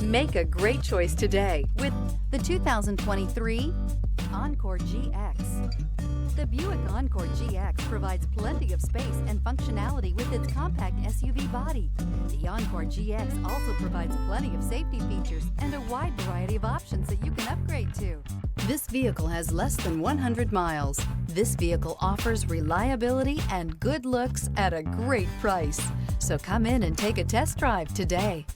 Make a great choice today with the 2023 Encore GX. The Buick Encore GX provides plenty of space and functionality with its compact SUV body. The Encore GX also provides plenty of safety features and a wide variety of options that you can upgrade to. This vehicle has less than 100 miles. This vehicle offers reliability and good looks at a great price. So come in and take a test drive today.